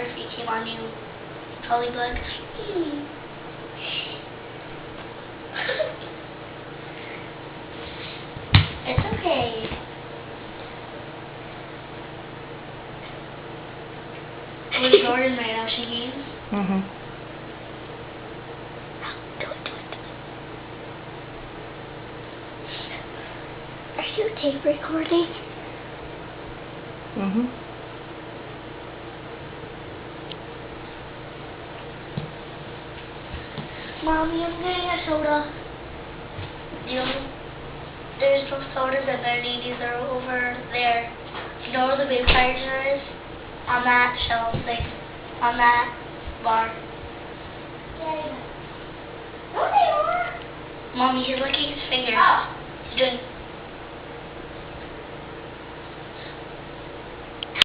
pornography came on, you'd probably be like, It's okay. With Jordan right now, she games. Mhm. Do it. Are you tape recording? Mhm. Mommy, I'm getting a soda. There's no sodas at the ladies are over there. You know where the vampire jar is? On that shelf thing. On that bar. Yeah. No, they are. Mommy, he's licking his finger. Oh. He's doing